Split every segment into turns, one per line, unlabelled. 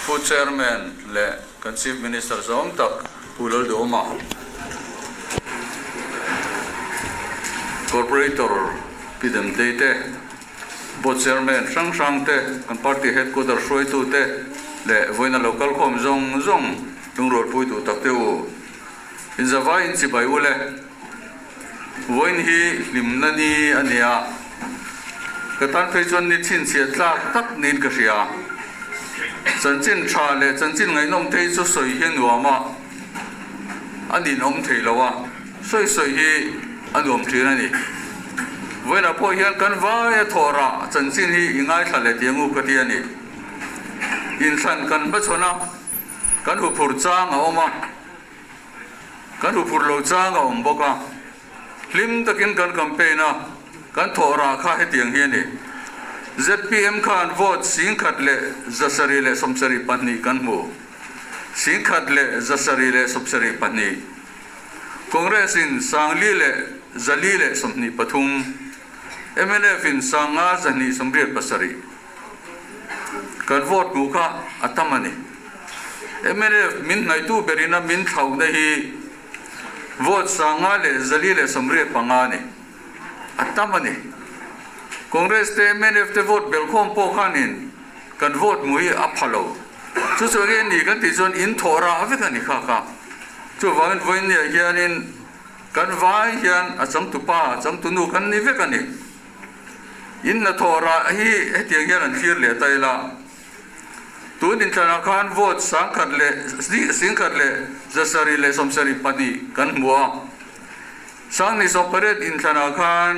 Food Chairman le kan Chief Minister som tak pulol do ma Corporator pidem te Board Chairman sang te kan party headquarter soi tu te le voina local com zong tung road pui tu tak te u in zawai in chibai ule voin hi limnani ania katan phechon ni chin chia tlak tak nin ka ria chân chân cha le chân chân ngai nom thei chu soi hian nuama ani nom thei lawa soi hi anom thina ni voina po hian kan vai thora chân chân hi ingai thale tiangu ka ti ani in than kan ba chona kan hu phur chang a oma kan hu phur lo chang a om boka hlim takin kan campaign a kan thora kha he tiang hi ni ZPM khan vote singkhat le zasari le somsari pani kan mu singkhat le zasari le somsari pani Congress in sangli le zali le somni pathum MNF in sanga zani somriat pasari kan vote mu kha atamani MNF min nai tu berina min thau na hi vote sanga le zali le somriat pangani atamani Congress te MNF te vote belkom po khanin kan vote mui aphalo chu chu ge ni kan ti chon in thora ave kan ni kha kha chu wang voin ne hianin kan vai hian a cham tu pa cham tu nu kan ni ve kan ni in na thora hi hetiang hian an thir le tai la tu din chana khan vote sang khat le sing khat le zasari le somsari pani kan mua sang ni so paret in chana khan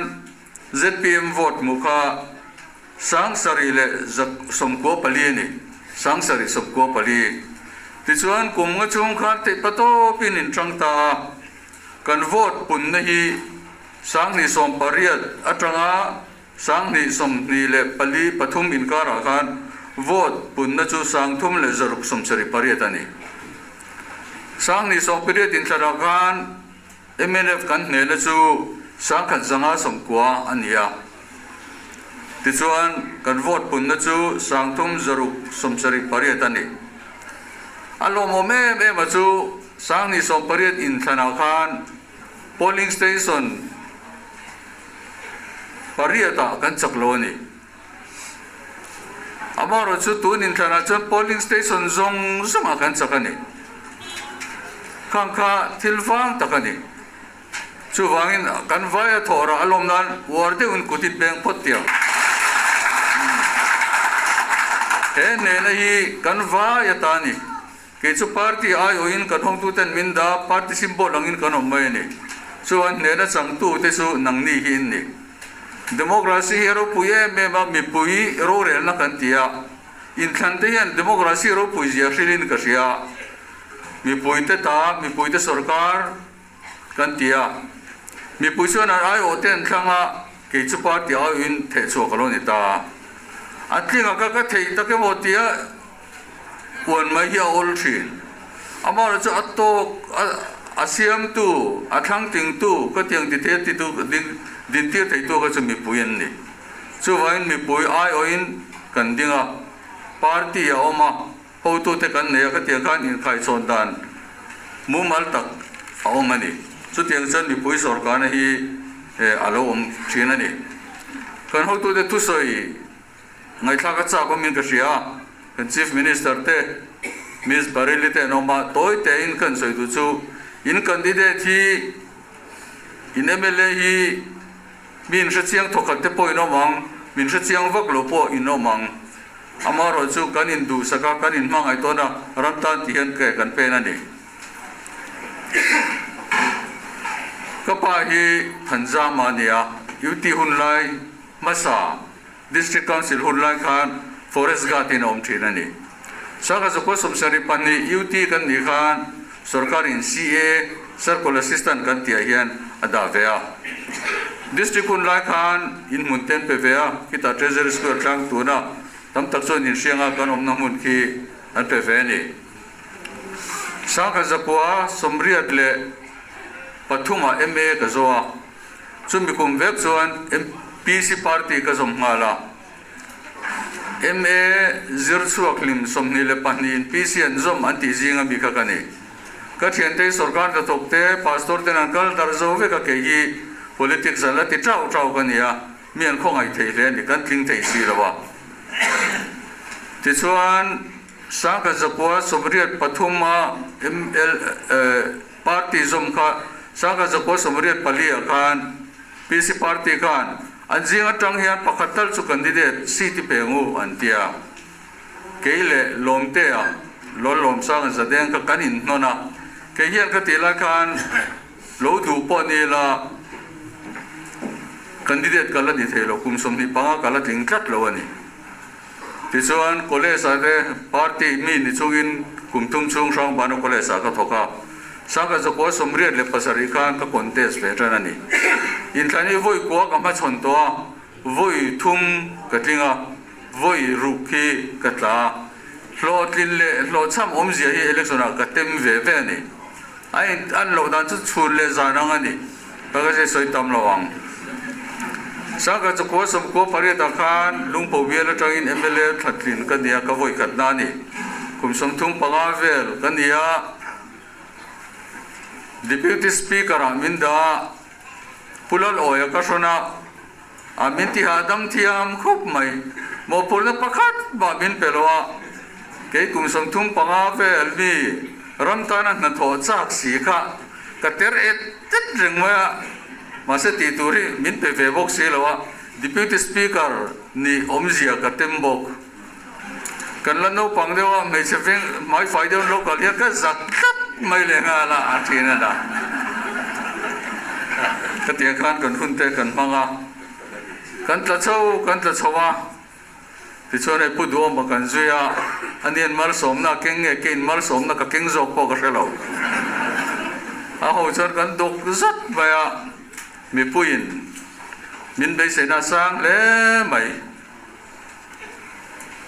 ZPM vote mukha sang sari le somko pali ni sang sari somko pali tichuan kumnga chung khan te pato pin in changta kan vote pun na hi sang ni som pariat atanga sang ni som ni le pali pathum in kara khan vote pun na chu sang thum le zaruk som sari pariat ani sang ni som pariat in thara khan MNF kan ne la chu sang khat zanga somkwa ania tichuan kan vote pun na chu sang thum zaruk somsari pariat ani alomo me ma chu sang ni som pariat in thana khan polling station pariata kan chaklo ni amaro chu tun in thana chu polling station zong kan chakani khangkha thilwang takani chu wangin kan vaya thora alom nan warte un kutit beng potia he ne na hi kan vaya tani ke chu party ai oin kan hong tu ten minda party symbol angin kan omai ni chu an ne na chang tu te chu nang ni hin ni democracy hero puye me ma mi pui ro re na kan tia in khan te yan democracy ro pui ya shilin ka sia mi pui te sarkar kan tia mi puso na ai oten thanga ke chu party ai in the chu kaloni ta atlinga ka thei ta ke motia won mai ya ol thin amara chu atto asiam tu athang ting tu ka tiang ti the ti tu din ti thei tu ka chu mi puyen ni chu wain mi pui ai oin kan dinga party ya oma ho tu te kan ne ka tiang kan in khai chon dan mu mal tak omani chu tiang chan mi pui sarkar na hi alo thina ni kan ho tu de tu soi ngai thla ka cha ko min ka ria kan Chief Minister te Miss Barili te no ma toy te in kan soi tu chu in candidate hi in MLA hi min sha chiang thokat te poi no mang min sha chiang vak lo po in no mang amaro chu kan in du saka kan in mang ai to na ramtan ti han ke kan pe na ni kapa hi thanjama nia UT hunlai masa district council hunlai khan forest garden om thina ni saka ko somsari pani UT kan ni khan sarkar in CA circle assistant kan tia hian adavea district hunlai khan in munten pe vea kita treasury square tlang tuna tam tak chon in sianga kan om na mun ki an pe ve ni saka zakwa somriat le pathuma MA ka zoa chumi kum vek chuan PC party ka zom ngala MA zirchuak lim somni le panin PCN zom anti zinga mi kakani ka thiante sarkar da tokte pastor ten ankal darzo ve ka ke hi politics ala ti trau kania mian khongai thei le ni kan tling thei si lawa ti chuan saka zakwa somriat pathuma ML party zom ka saka zakwa somriat palia kan PC party kan anjinga tang hian pakhatal chu candidate city pengu antia keile lomte a lom sang zadeng ka kanin nona ke hian ka tila kan lo du po ni la candidate kala ni thelo kum som ni panga kala ting tlat lo ani tichuan college ade party mi ni chungin kum tum chung sang banu college ka thoka saka zakwa somriat le pasari kan ka contest ve tanani in thani voi ko ka ma chon to voi thum ka tlinga voi rukhi ka tla lo tlin le lo cham om zia hi election ka tem ve ve ni ai an lo dan chu chul le zanang ani ka se soi tam lawang saka chu ko som ko pare ta khan lungpo ve la tangin MLA thatlin ka nia ka voi ka na ni kum som thum panga vel ka nia deputy speaker aminda pulal oya kasona aminti hadam thiam khup mai mo pulna pakhat ba bin pelwa ke kum som thum panga ve albi ramtana na tho chak si kha ka ter et tet rengwa mase ti turi min pe ve bok si lawa deputy speaker ni omzia ka tembok kan la no pangdewa me cheveng mai faidon local ya ka zakat mai le ngala athina da ka tiang khan kan hunte kan manga kan tla chawa ti chone pu do ma kan zuya anian mal somna keng nge ken mal somna ka keng zok po ka shelo a ho chon kan dok zat baya mi puin min be se na sang le mai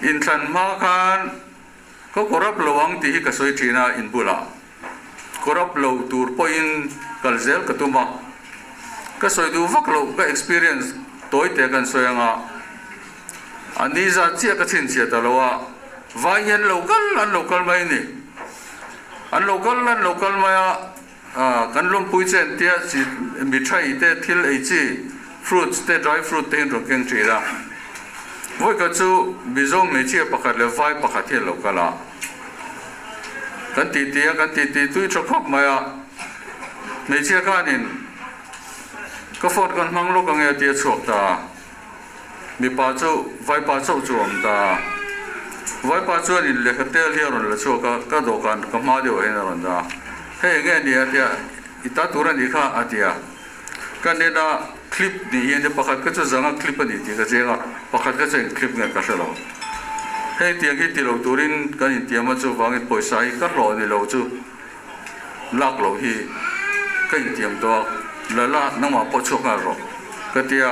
in than ma khan ko korap lowang ti ka soi thina in bula korap lo tur point kalzel katuma ka soi du vak lo ka experience toy te kan soyanga ani za chia ka chin chia talawa vayan local mai ni an local maya kan lom pui chen tia si mithai te thil ei chi fruits te dry fruit te ro keng trira voi ka chu bizong me chia pakhat le vai pakhat he lokala kan ti tui chokop maya me chia kanin ka fort kan mang lo ka nge tia chok ta mi pa chu vai pa chu chuam ta vai pa chu ni le khatel hi ron la chu ka do kan ka ma de he na ron da he nge ni atia ita turan ni kha atia kan ne da clip ni yen de pakhat ka chu zanga clip ni ti ka chenga pakhat ka chen clip nge ka shalo he tiang hi ti lo turin kan in tiama chu wangin poisa hi ka ro ni lo chu lak lo hi ka in tiam to lala nangma po chok nga ro ka tia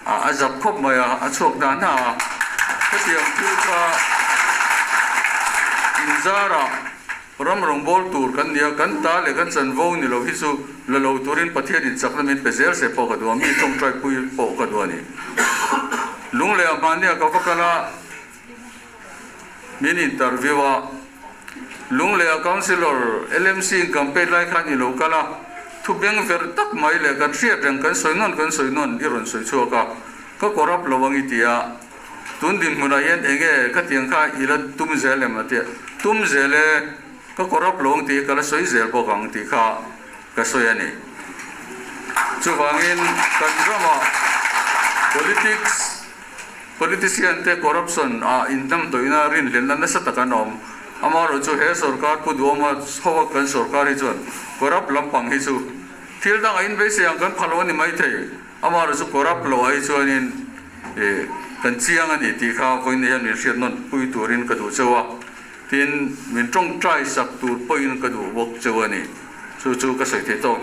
a zap khop maya a chok da na ka tiang chu ka inzara ram rong bol tur kan nia kan ta le kan chan vo ni lo hi su lo lo turin pathian in supplement pezel se po ka do mi tong trai pui po ka do ni lung le amania ka fakala min interview a lung le councilor LMC campaign lai khan ni lo kala thu beng ver tak mai le kan ria reng kan soinon iron soi chuaka ka korap lowang itia tun din muna yen enge ka tiang kha ila tum zele mate tum zele ka korap lowang ti kala soi zel po kang ti kha ka soyani chu wangin kan drama politician te corruption a indam toina rin len na sa takanom amaro chu he sarkar pu duama sowa kan sarkari chon korap lampang hi chu thil dang in be se ang kan phaloni mai thei amaro chu korap lo ai chuanin kan chiang ani ti kha koin ne ni riat non pui turin ka du chawa tin min tong trai sak tur poin ka du bok chawani chu ka sai the tok